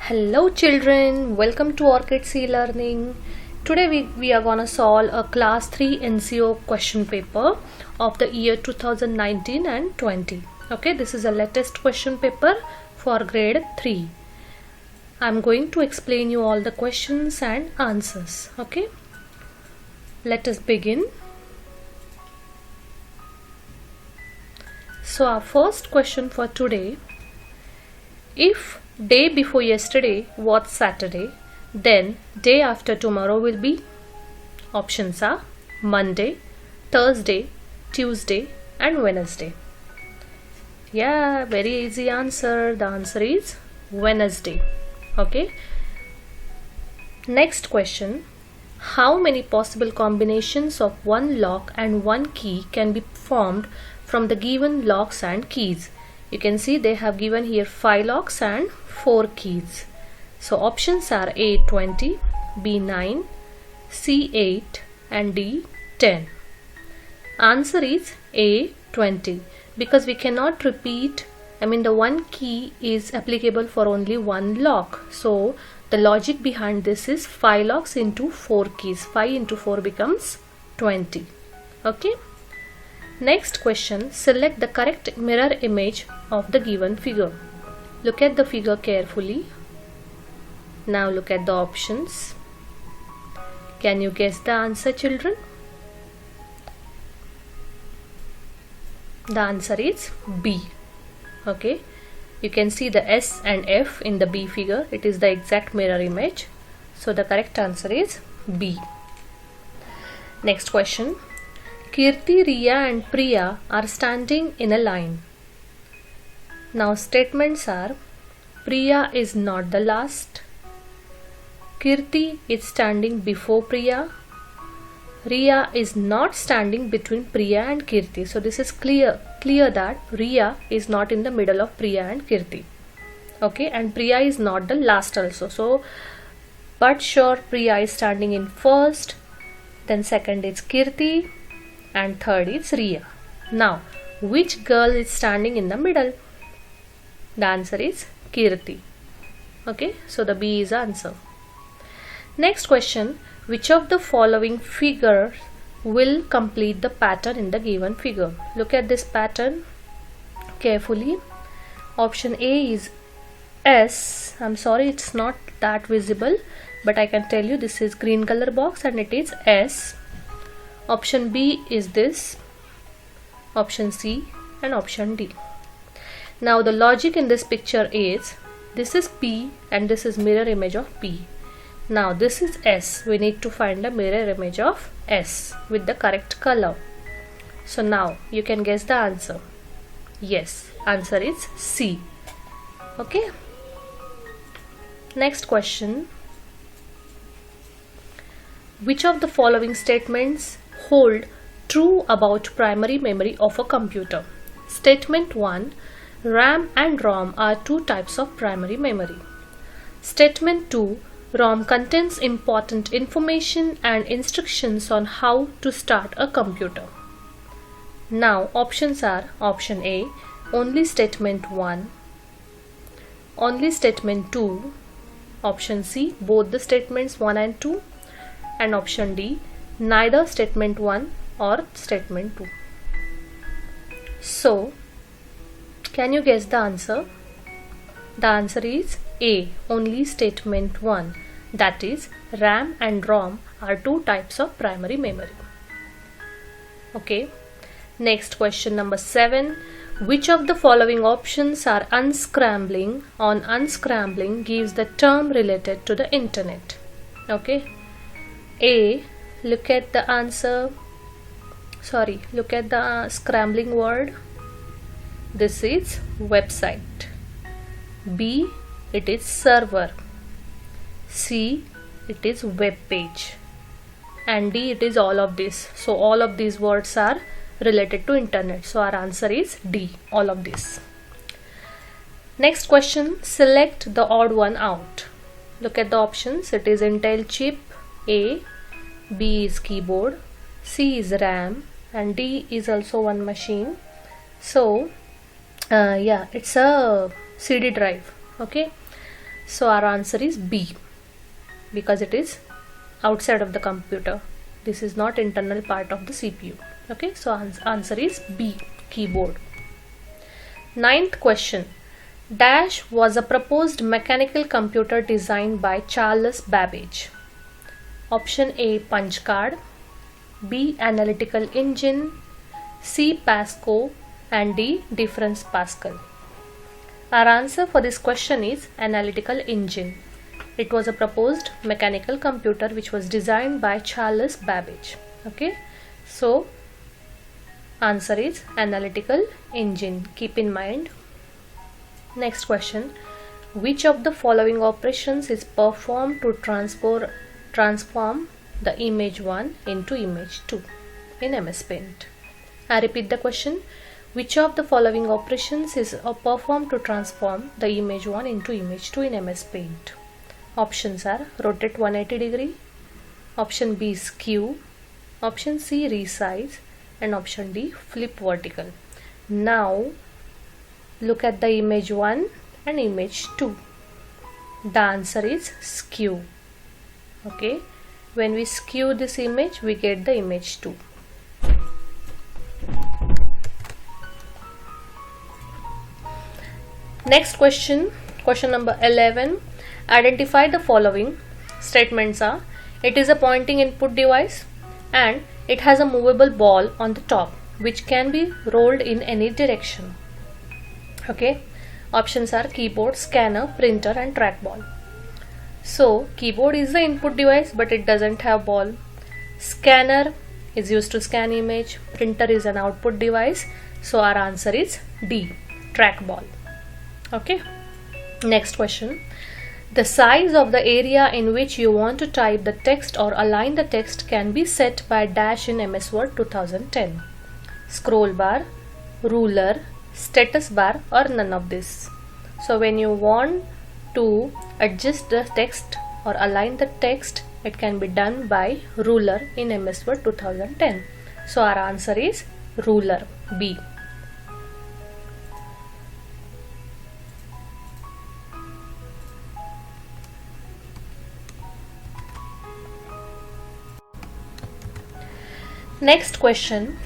Hello children, welcome to Orchid C Learning. Today we are gonna solve a class 3 NCO question paper of the year 2019 and 20. Okay, this is a latest question paper for grade 3. I'm going to explain you all the questions and answers. Okay, let us begin. So our first question for today: if day before yesterday was Saturday, then day after tomorrow will be? Options are Monday, Thursday, Tuesday and Wednesday. Yeah, very easy answer. The answer is Wednesday. Okay. Next question: how many possible combinations of one lock and one key can be formed from the given locks and keys? You can see they have given here 5 locks and 4 keys. So options are A 20, B 9, C 8 and D 10. Answer is A 20 because we cannot repeat. The one key is applicable for only one lock. So the logic behind this is 5 locks into 4 keys. 5 into 4 becomes 20. Okay. Next question: select the correct mirror image of the given figure. Look at the figure carefully. Now look at the options. Can you guess the answer, children? The answer is B. Okay, you can see the S and F in the B figure. It is the exact mirror image. So the correct answer is B. Next question: Kirti, Riya and Priya are standing in a line. Now statements are: Priya is not the last, Kirti is standing before Priya, Riya is not standing between Priya and Kirti. So this is clear that Riya is not in the middle of Priya and Kirti. Okay, and Priya is not the last also. So but sure, Priya is standing in first, then second is Kirti, and third is Riya. Now, which girl is standing in the middle? The answer is Kirti. Okay, so the B is the answer. Next question: which of the following figures will complete the pattern in the given figure? Look at this pattern carefully. Option A is S. I'm sorry, it's not that visible, but I can tell you this is green color box and it is S. Option B is this, option C and option D. Now the logic in this picture is, this is P and this is mirror image of P. Now this is S. We need to find a mirror image of S with the correct color. So now you can guess the answer. Yes, answer is C. Okay. Next question: which of the following statements hold true about primary memory of a computer? Statement 1: RAM and ROM are two types of primary memory. Statement 2: ROM contains important information and instructions on how to start a computer. Now options are: option A, only statement 1, only statement 2, option C, both the statements 1 and 2, and option D, neither statement 1 or statement 2. So, can you guess the answer? The answer is A, only statement 1. That is, RAM and ROM are two types of primary memory. Okay. Next question number 7. Which of the following options are unscrambling? On unscrambling gives the term related to the internet. Okay. A, look at the answer. Look at the scrambling word. This is website. B, it is server. C, it is web page. And D, it is all of this. So all of these words are related to internet. So our answer is D, all of this. Next question: select the odd one out. Look at the options. It is Intel chip A, B is keyboard, C is RAM and D is also one machine. So yeah, it's a CD drive. Okay, So our answer is B, because it is outside of the computer. This is not internal part of the CPU. Okay, so answer is B, keyboard. Ninth question. Dash was a proposed mechanical computer designed by Charles Babbage. Option A, punch card, B, analytical engine, C, Pasco, and D, difference Pascal. Our answer for this question is analytical engine. It was a proposed mechanical computer which was designed by Charles Babbage. Okay, so answer is analytical engine. Keep in mind. Next question. Which of the following operations is performed to transform the image 1 into image 2 in MS Paint? I repeat the question. Which of the following operations is performed to transform the image 1 into image 2 in MS Paint? Options are rotate 180 degree, option B skew, option C resize, and option D flip vertical. Now look at the image 1 and image 2. The answer is skew. Okay, when we skew this image, we get the image 2. Next question, question number 11. Identify the following statements are: it is a pointing input device and it has a movable ball on the top which can be rolled in any direction. Okay, options are keyboard, scanner, printer, and trackball. So keyboard is the input device but it doesn't have ball. Scanner is used to scan image. Printer is an output device. So our answer is D, trackball. Okay, next question. The size of the area in which you want to type the text or align the text can be set by dash in MS Word 2010. Scroll bar, ruler, status bar, or none of this. So when you want to adjust the text or align the text, it can be done by ruler in MS Word 2010. So our answer is ruler, B. Next question.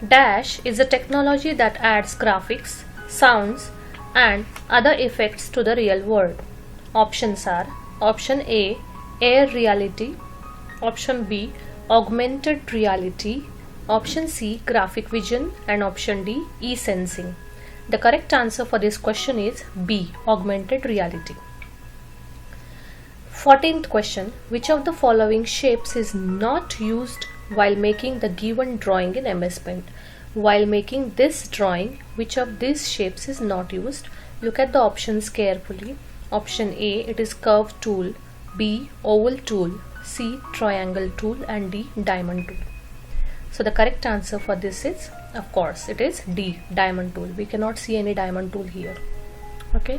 Dash is a technology that adds graphics, sounds, and other effects to the real world. Options are option A, air reality, option B, augmented reality, option C, graphic vision, and option D, e-sensing. The correct answer for this question is B, augmented reality. 14th question. Which of the following shapes is not used while making the given drawing in MS Paint? While making this drawing, which of these shapes is not used? Look at the options carefully. Option A, it is curve tool, B, oval tool, C, triangle tool, and D, diamond tool. So the correct answer for this is, of course, it is D, diamond tool. We cannot see any diamond tool here. Okay.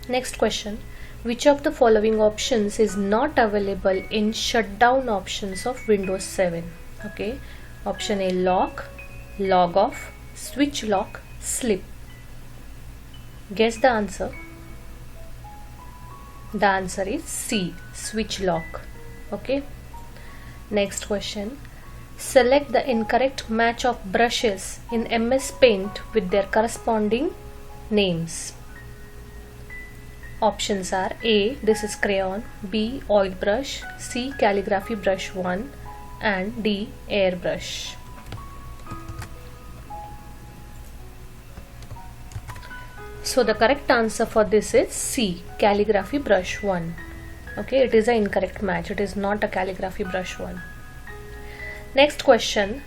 Next question. Which of the following options is not available in shutdown options of Windows 7? Okay, option A, lock, log off, switch lock, slip. Guess the answer. The answer is C, switch lock. Okay. Next question. Select the incorrect match of brushes in MS Paint with their corresponding names. Options are A, this is crayon, B, oil brush, C, calligraphy brush 1, and D, airbrush. So the correct answer for this is C, calligraphy brush 1. Okay, it is an incorrect match. It is not a calligraphy brush 1. Next question.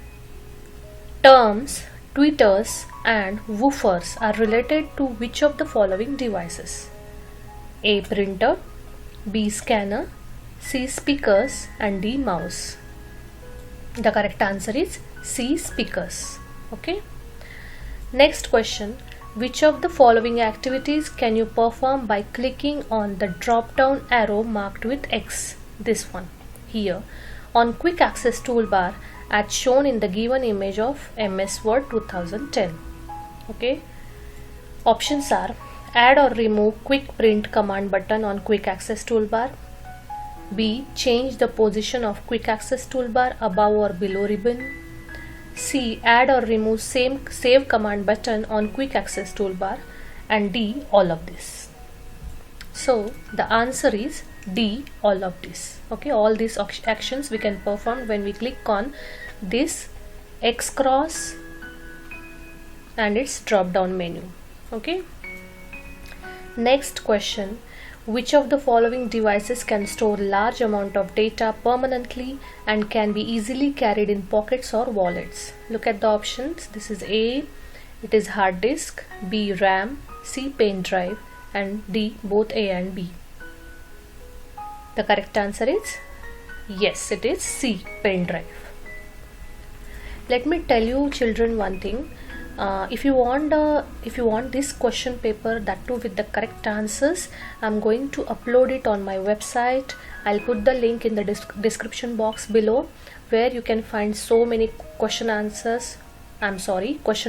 Terms, tweeters, and woofers are related to which of the following devices? A, printer, B, scanner, C, speakers, and D, mouse. The correct answer is C, speakers. Okay. Next question. Which of the following activities can you perform by clicking on the drop down arrow marked with X? This one here on quick access toolbar as shown in the given image of MS Word 2010. Okay. Options are Add or remove quick print command button on quick access toolbar. B. Change the position of quick access toolbar above or below ribbon. C. Add or remove save command button on quick access toolbar. And D. All of this. So the answer is D. All of this. Okay, all these actions we can perform when we click on this X cross and its drop down menu. Okay. Next question. Which of the following devices can store large amount of data permanently and can be easily carried in pockets or wallets? Look at the options. This is A, it is hard disk, B, RAM, C, pen drive, and D, both A and B. The correct answer is yes, it is C, pen drive. Let me tell you children one thing. If you want this question paper, that too with the correct answers, I'm going to upload it on my website. I'll put the link in the description box below, where you can find so many question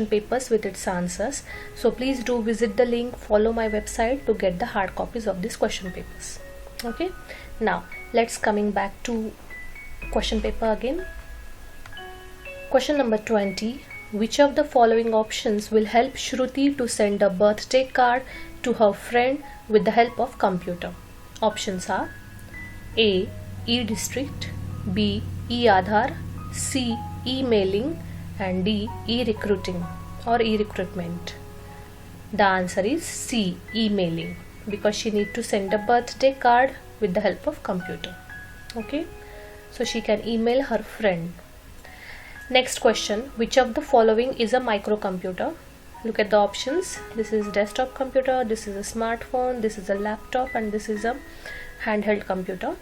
papers with its answers. So please do visit the link, follow my website to get the hard copies of these question papers. Okay, now let's coming back to question paper again. Question number 20. Which of the following options will help Shruti to send a birthday card to her friend with the help of computer? Options are A. E-District, B. E-Aadhaar, C. E-Mailing, and D. E-Recruiting or E-Recruitment. The answer is C. E-Mailing, because she need to send a birthday card with the help of computer. Okay, so she can email her friend. Next question. Which of the following is a microcomputer? Look at the options. This is desktop computer, this is a smartphone, this is a laptop, and this is a handheld computer.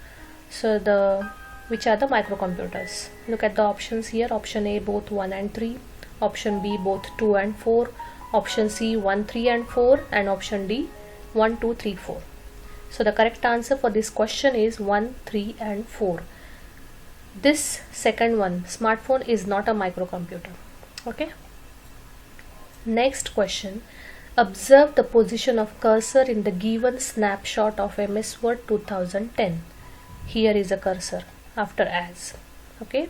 So which are the microcomputers? Look at the options here. Option A, both 1 and 3. Option B, both 2 and 4. Option C, 1, 3 and 4. And option D, 1, 2, 3, 4. So the correct answer for this question is 1, 3 and 4. This second one, smartphone, is not a microcomputer. Okay. Next question. Observe the position of cursor in the given snapshot of MS Word 2010. Here is a cursor after as. Okay.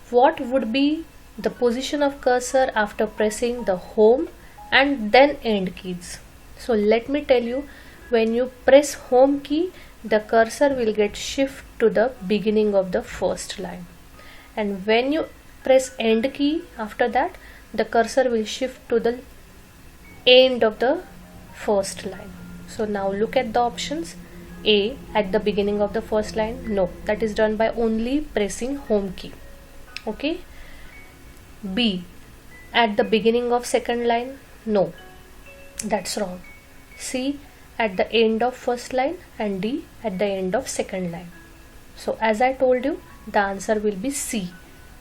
What would be the position of cursor after pressing the home and then end keys? So let me tell you, when you press home key, the cursor will get shift to the beginning of the first line, and when you press end key after that, the cursor will shift to the end of the first line. So now look at the options. A, at the beginning of the first line, no, that is done by only pressing home key. Okay. B, at the beginning of second line, no, that's wrong. C, at the end of first line, and D, at the end of second line. So as I told you, the answer will be C,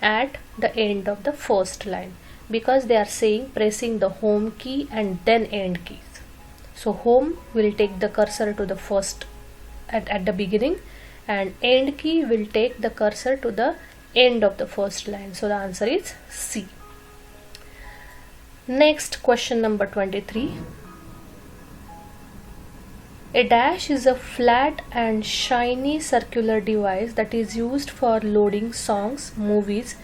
at the end of the first line, because they are saying pressing the home key and then end keys. So home will take the cursor to the first at the beginning, and end key will take the cursor to the end of the first line. So the answer is C. Next, question number 23. A dash is a flat and shiny circular device that is used for loading songs, movies,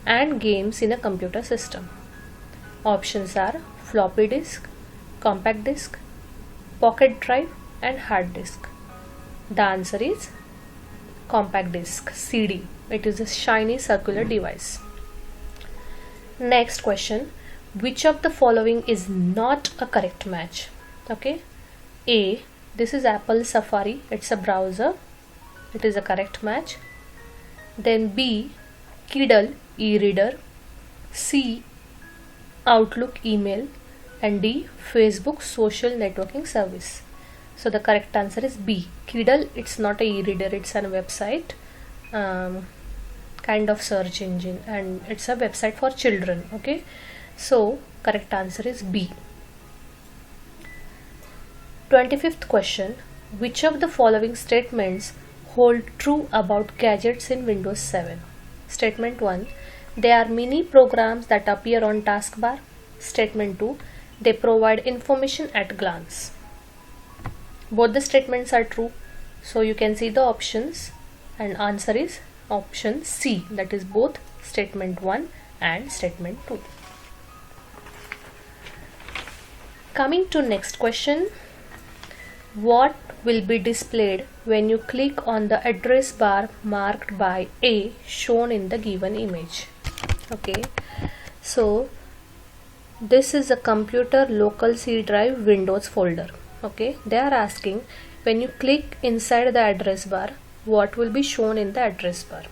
and games in a computer system. Options are floppy disk, compact disk, pocket drive, and hard disk. The answer is compact disk, CD. It is a shiny circular device. Next question. Which of the following is not a correct match? Okay. A, this is Apple Safari, it's a browser, it is a correct match. Then B, Kindle e-reader, C, Outlook email, and D, Facebook social networking service. So the correct answer is B, Kindle. It's not a e-reader, it's a website, kind of search engine, and it's a website for children. Okay, so correct answer is B. 25th question. Which of the following statements hold true about gadgets in Windows 7? Statement 1. They are mini programs that appear on taskbar. Statement 2. they provide information at glance. Both the statements are true. So you can see the options and answer is option C, that is both statement 1 and statement 2. Coming to next question, what will be displayed when you click on the address bar marked by A shown in the given image? Okay, so this is a computer local C drive Windows folder. Okay, they are asking when you click inside the address bar, what will be shown in the address bar?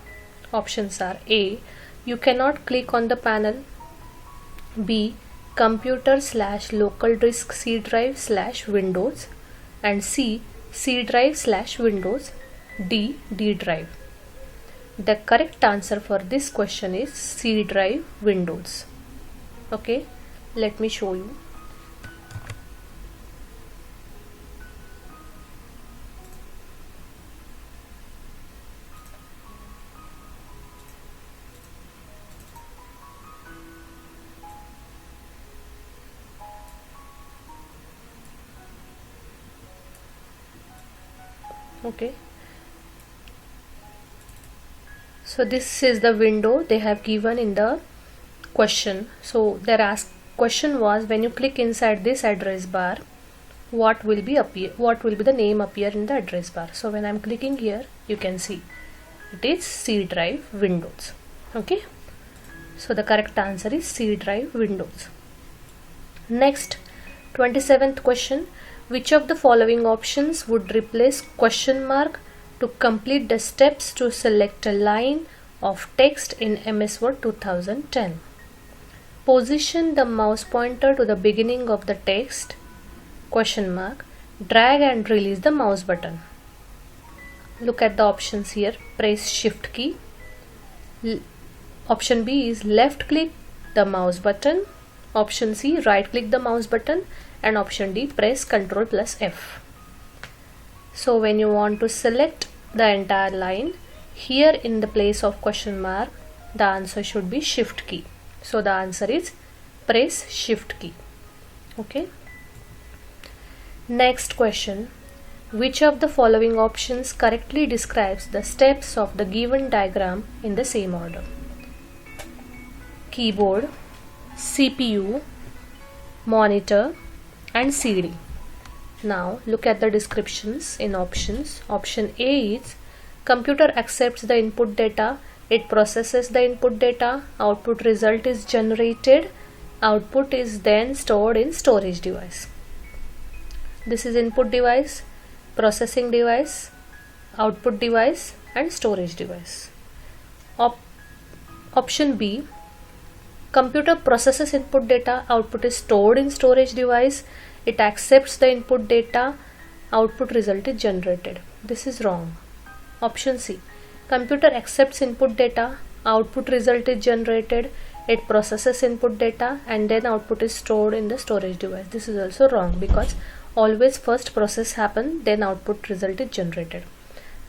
Options are A, you cannot click on the panel, B, computer/local disk C drive/Windows, and C, C drive/Windows, D, D drive. The correct answer for this question is C drive Windows. Okay, let me show you. Okay, so this is the window they have given in the question. So their question was, when you click inside this address bar, what will be the name appear in the address bar? So when I'm clicking here, you can see it is C drive Windows. Okay, so the correct answer is C drive Windows. Next, 27th question, which of the following options would replace question mark to complete the steps to select a line of text in MS Word 2010? Position the mouse pointer to the beginning of the text, question mark, drag and release the mouse button. Look at the options here, press shift key. Option B is left click the mouse button. Option C, right click the mouse button, and option D, press Ctrl plus F. So when you want to select the entire line, here in the place of question mark, the answer should be shift key. So the answer is press shift key. Okay. Next question, which of the following options correctly describes the steps of the given diagram in the same order? Keyboard, CPU, monitor, and CD. Now look at the descriptions in options. Option A is computer accepts the input data, it processes the input data, output result is generated, output is then stored in storage device. This is input device, processing device, output device, and storage device. Option B, computer processes input data, output is stored in storage device, it accepts the input data, output result is generated. This is wrong. Option C, computer accepts input data, output result is generated, it processes input data, and then output is stored in the storage device. This is also wrong, because always first process happen, then output result is generated.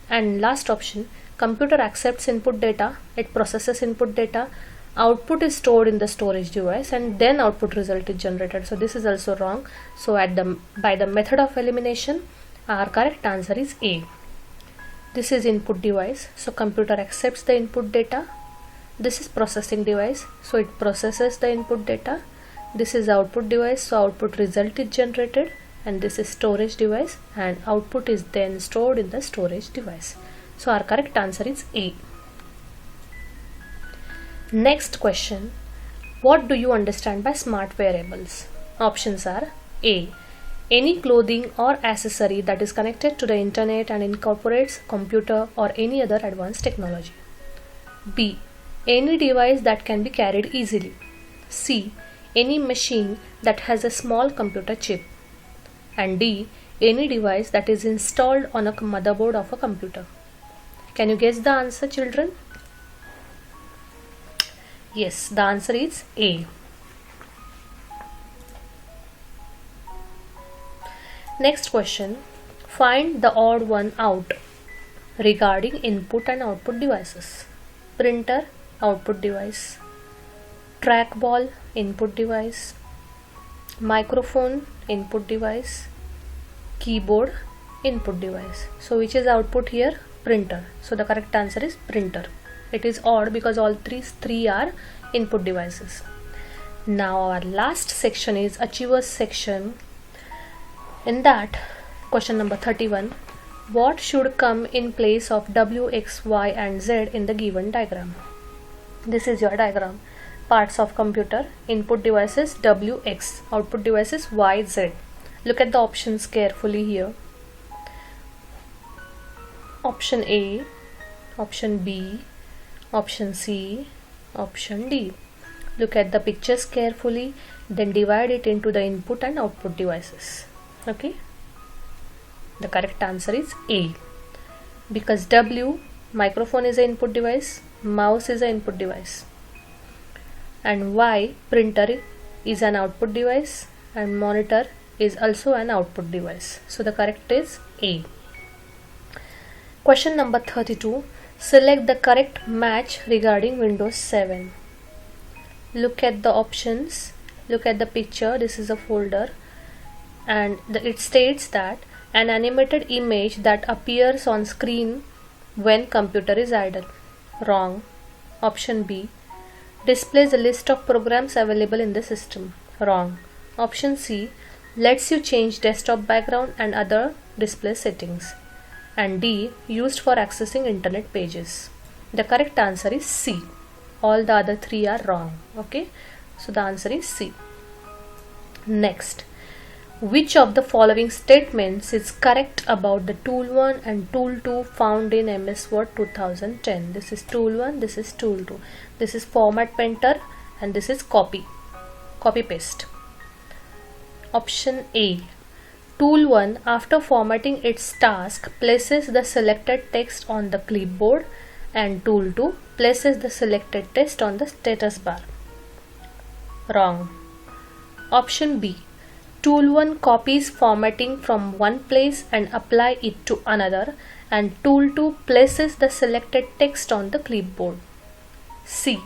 And last option, computer accepts input data, it processes input data, output is stored in the storage device, and then output result is generated. So this is also wrong. So by the method of elimination, our correct answer is A. This is input device, so computer accepts the input data. This is processing device, so it processes the input data. This is output device, so output result is generated, and this is storage device, and output is then stored in the storage device. So our correct answer is A. Next question, what do you understand by smart wearables? Options are A, any clothing or accessory that is connected to the internet and incorporates computer or any other advanced technology. B, any device that can be carried easily. C, any machine that has a small computer chip. And D, any device that is installed on a motherboard of a computer. Can you guess the answer, children? Yes, the answer is A. Next question, find the odd one out regarding input and output devices. Printer, output device. Trackball, input device. microphone input device, keyboard input device. So which is output here? Printer. So the correct answer is printer. It is odd because all three are input devices. Now our last section is achievers section. In that, question number 31, what should come in place of W, X, Y and Z in the given diagram? This is your diagram. Parts of computer, input devices W, X, output devices Y, Z. Look at the options carefully here. Option A, option B, option C, option D. Look at the pictures carefully, then divide it into the input and output devices. Okay, the correct answer is A, because W, microphone is an input device, mouse is an input device, and Y, printer is an output device, and monitor is also an output device. So the correct is A. Question number 32. Select the correct match regarding Windows 7. Look at the options. Look at the picture. This is a folder, and it states that an animated image that appears on screen when computer is idle. Wrong. Option B. Displays a list of programs available in the system. Wrong. Option C. Lets you change desktop background and other display settings. And D. Used for accessing internet pages. The correct answer is C. All the other three are wrong. Okay, so the answer is C. Next, which of the following statements is correct about the tool 1 and tool 2 found in MS Word 2010? This is tool 1, this is tool 2. This is format painter and this is copy paste. Option A. Tool 1, after formatting its task, places the selected text on the clipboard, and tool 2 places the selected text on the status bar. Wrong. Option B. Tool 1 copies formatting from one place and apply it to another, and tool 2 places the selected text on the clipboard. C.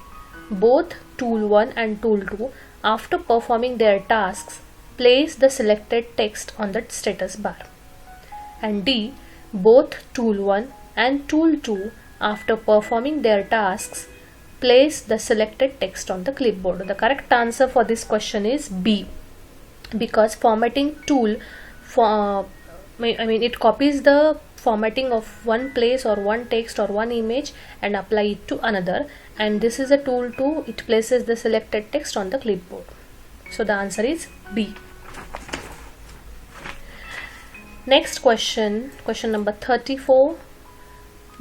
Both tool 1 and tool 2, after performing their tasks, place the selected text on the status bar. And D. Both tool 1 and tool 2, after performing their tasks, place the selected text on the clipboard. The correct answer for this question is B, because formatting tool it copies the formatting of one place or one text or one image and apply it to another, and this is a tool 2, it places the selected text on the clipboard. So the answer is B. Next question, question number 34.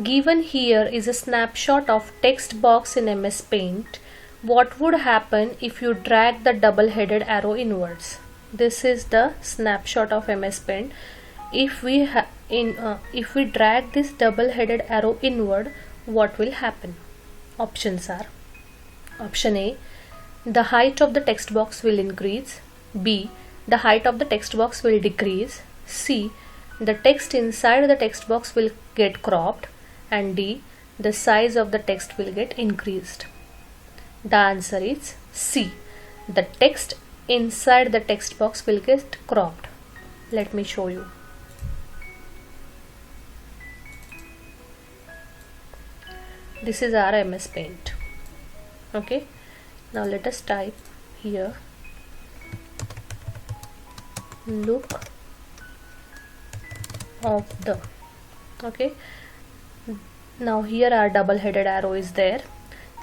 Given here is a snapshot of text box in MS Paint. What would happen if you drag the double-headed arrow inwards? This is the snapshot of MS Paint. If we drag this double-headed arrow inward, what will happen? Options are: option A, the height of the text box will increase. B, the height of the text box will decrease. C, the text inside the text box will get cropped. And D, the size of the text will get increased. The answer is C, the text inside the text box will get cropped. Let me show you. This is our MS Paint. Okay, now let us type here, look of the. Okay, now here our double-headed arrow is there.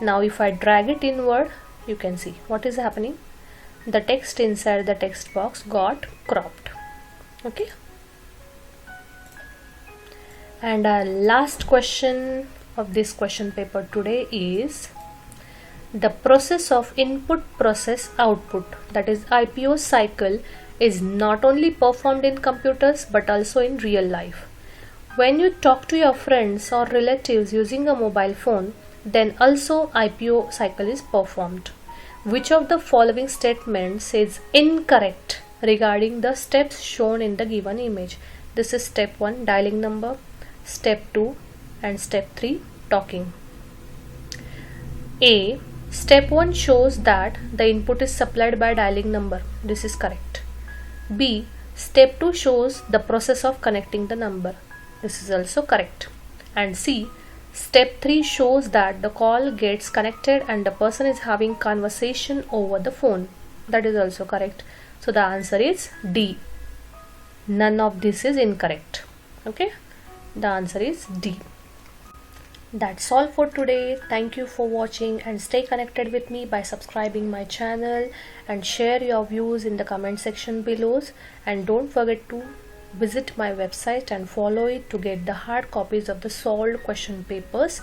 Now if I drag it inward, you can see what is happening. The text inside the text box got cropped. Okay, and our last question of this question paper today is the process of input process output, that is IPO cycle, is not only performed in computers but also in real life. When you talk to your friends or relatives using a mobile phone, then also IPO cycle is performed. Which of the following statements is incorrect regarding the steps shown in the given image? This is step 1, dialing number, step 2 and step 3, talking. A. Step 1 shows that the input is supplied by dialing number. This is correct. B. Step 2 shows the process of connecting the number. This is also correct. And C. Step 3 shows that the call gets connected and the person is having conversation over the phone. That is also correct. So the answer is D. None of this is incorrect. Okay. The answer is D. That's all for today. Thank you for watching and stay connected with me by subscribing my channel and share your views in the comment section below, and don't forget to visit my website and follow it to get the hard copies of the solved question papers.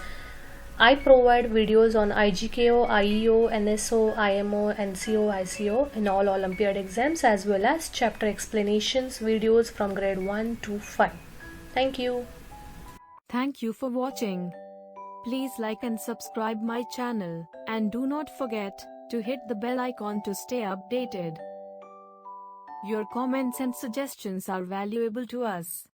I provide videos on IGKO, IEO, NSO, IMO, NCO, ICO in all Olympiad exams, as well as chapter explanations videos from grade 1 to 5. Thank you. Thank you for watching. Please like and subscribe my channel, and do not forget to hit the bell icon to stay updated. Your comments and suggestions are valuable to us.